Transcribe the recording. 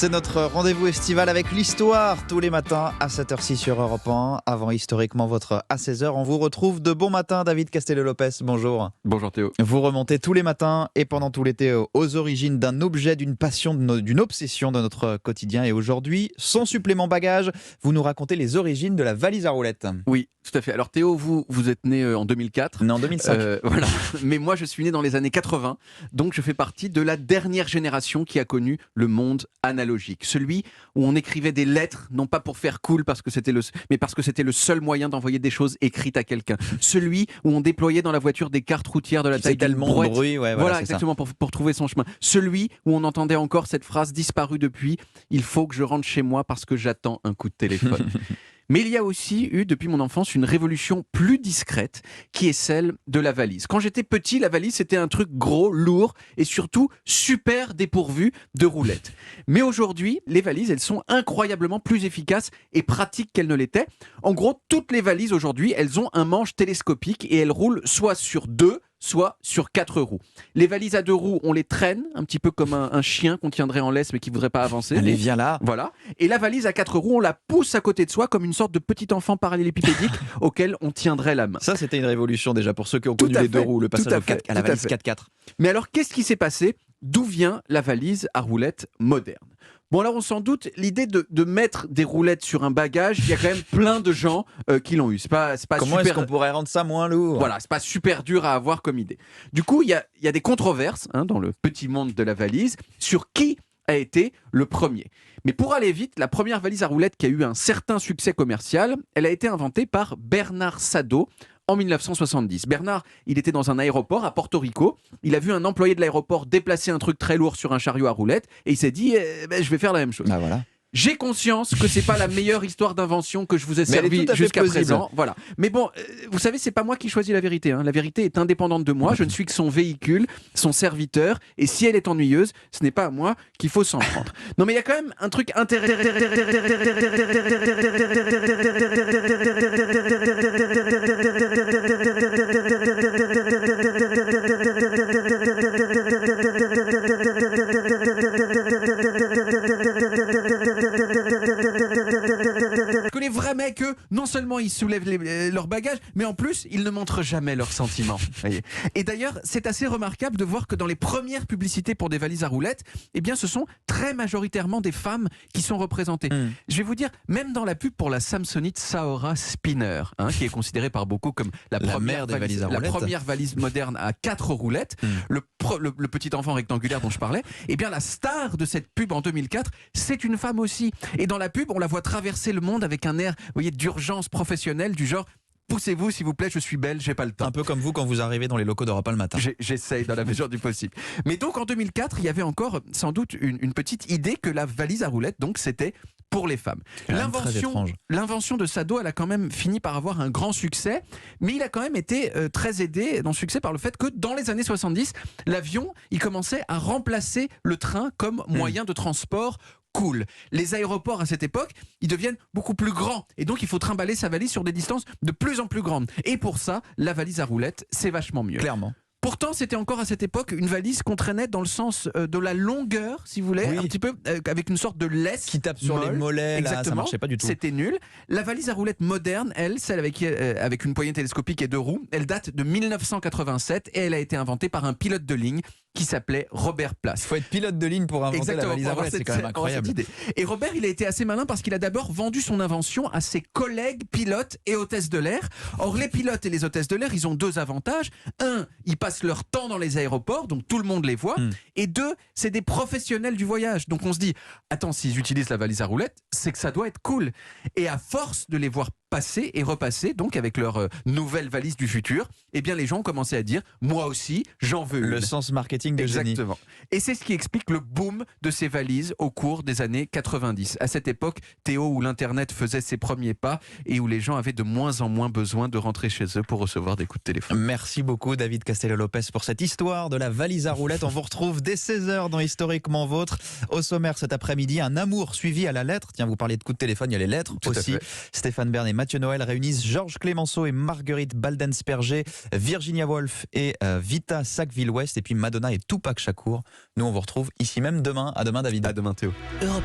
C'est notre rendez-vous estival avec l'histoire tous les matins à 7h06 sur Europe 1. Avant historiquement votre à 16h, on vous retrouve de bon matin. David Castello-Lopez, bonjour. Bonjour Théo. Vous remontez tous les matins et pendant tout l'été aux origines d'un objet, d'une passion, d'une obsession de notre quotidien. Et aujourd'hui, sans supplément bagage, vous nous racontez les origines de la valise à roulettes. Oui, tout à fait. Alors Théo, vous êtes né en 2004. Né en 2005. Voilà. Mais moi, je suis né dans les années 80. Donc, je fais partie de la dernière génération qui a connu le monde analogique. Celui où on écrivait des lettres, non pas pour faire cool, mais parce que c'était le seul moyen d'envoyer des choses écrites à quelqu'un. Celui où on déployait dans la voiture des cartes routières de la taille d'une brouette. Bruit, ouais, voilà exactement, pour trouver son chemin. Celui où on entendait encore cette phrase disparue depuis « Il faut que je rentre chez moi parce que j'attends un coup de téléphone ». Mais il y a aussi eu, depuis mon enfance, une révolution plus discrète qui est celle de la valise. Quand j'étais petit, la valise, c'était un truc gros, lourd et surtout super dépourvu de roulettes. Mais aujourd'hui, les valises, elles sont incroyablement plus efficaces et pratiques qu'elles ne l'étaient. En gros, toutes les valises aujourd'hui, elles ont un manche télescopique et elles roulent soit sur 2, soit sur 4 roues. Les valises à 2 roues, on les traîne, un petit peu comme un chien qu'on tiendrait en laisse mais qui ne voudrait pas avancer. Allez, viens là. Voilà. Et la valise à 4 roues, on la pousse à côté de soi comme une sorte de petit enfant parallélépipédique auquel on tiendrait la main. Ça, c'était une révolution déjà pour ceux qui ont connu les 2 roues, le passage à la valise 4x4. Mais alors, qu'est-ce qui s'est passé ? D'où vient la valise à roulettes moderne ? Bon, alors on s'en doute, l'idée de mettre des roulettes sur un bagage, il y a quand même plein de gens qui l'ont eu. C'est pas Comment super... est-ce qu'on pourrait rendre ça moins lourd ? Voilà, c'est pas super dur à avoir comme idée. Du coup, il y a des controverses dans le petit monde de la valise sur qui a été le premier. Mais pour aller vite, la première valise à roulettes qui a eu un certain succès commercial, elle a été inventée par Bernard Sadeau en 1970. Bernard, il était dans un aéroport à Porto Rico. Il a vu un employé de l'aéroport déplacer un truc très lourd sur un chariot à roulettes et il s'est dit je vais faire la même chose. Ah, voilà. J'ai conscience que c'est pas la meilleure histoire d'invention que je vous ai servi jusqu'à présent. Voilà. Mais bon, vous savez, c'est pas moi qui choisis la vérité. La vérité est indépendante de moi. Je ne suis que son véhicule, son serviteur. Et si elle est ennuyeuse, ce n'est pas à moi qu'il faut s'en prendre. Non, mais il y a quand même un truc intéressant. Que les vrais mecs, eux, non seulement ils soulèvent leurs bagages, mais en plus, ils ne montrent jamais leurs sentiments. Voyez. Et d'ailleurs, c'est assez remarquable de voir que dans les premières publicités pour des valises à roulettes, eh bien, ce sont très majoritairement des femmes qui sont représentées. Je vais vous dire, même dans la pub pour la Samsonite Saora Spinner, qui est considérée par beaucoup comme la première valise moderne à 4 roulettes, le petit enfant rectangulaire dont je parlais, eh bien, la star de cette pub en 2004, c'est une femme aussi. Et dans la pub, on la voit traverser le monde avec un air, vous voyez, d'urgence professionnelle du genre « Poussez-vous, s'il vous plaît, je suis belle, j'ai pas le temps. » Un peu comme vous quand vous arrivez dans les locaux d'Europe 1 le matin. J'essaye dans la mesure du possible. Mais donc en 2004, il y avait encore sans doute une petite idée que la valise à roulettes, donc c'était pour les femmes. L'invention de Sadeau, elle a quand même fini par avoir un grand succès, mais il a quand même été très aidé dans le succès par le fait que dans les années 70, l'avion, il commençait à remplacer le train comme moyen de transport cool. Les aéroports à cette époque, ils deviennent beaucoup plus grands et donc il faut trimballer sa valise sur des distances de plus en plus grandes. Et pour ça, la valise à roulettes, c'est vachement mieux. Clairement. Pourtant, c'était encore à cette époque une valise qu'on traînait dans le sens de la longueur, si vous voulez, un petit peu avec une sorte de laisse qui tape sur les mollets. Là, ça marchait pas du tout. C'était nul. La valise à roulettes moderne, elle, celle avec une poignée télescopique et 2 roues, elle date de 1987 et elle a été inventée par un pilote de ligne qui s'appelait Robert Place. Il faut être pilote de ligne pour inventer la valise à roulettes, c'est quand même incroyable. Et Robert, il a été assez malin parce qu'il a d'abord vendu son invention à ses collègues pilotes et hôtesses de l'air. Or, les pilotes et les hôtesses de l'air, ils ont 2 avantages. 1, ils passent leur temps dans les aéroports, donc tout le monde les voit. Et 2, c'est des professionnels du voyage. Donc on se dit, attends, s'ils utilisent la valise à roulettes, c'est que ça doit être cool. Et à force de les voir passer et repasser, donc avec leur nouvelle valise du futur, eh bien les gens ont commencé à dire, moi aussi, j'en veux une. Le sens marketing de génie. Exactement. Et c'est ce qui explique le boom de ces valises au cours des années 90. À cette époque, Théo, où l'Internet faisait ses premiers pas et où les gens avaient de moins en moins besoin de rentrer chez eux pour recevoir des coups de téléphone. Merci beaucoup David Castello-Lopez pour cette histoire de la valise à roulettes. On vous retrouve dès 16h dans Historiquement Vôtre. Au sommaire cet après-midi, un amour suivi à la lettre. Tiens, vous parliez de coups de téléphone, il y a les lettres aussi. Stéphane Bern et Mathieu Noël réunissent Georges Clémenceau et Marguerite Baldensperger, Virginia Woolf et Vita Sackville-West, et puis Madonna et Tupac Shakur. Nous, on vous retrouve ici même demain. À demain, David. À demain, Théo. Europe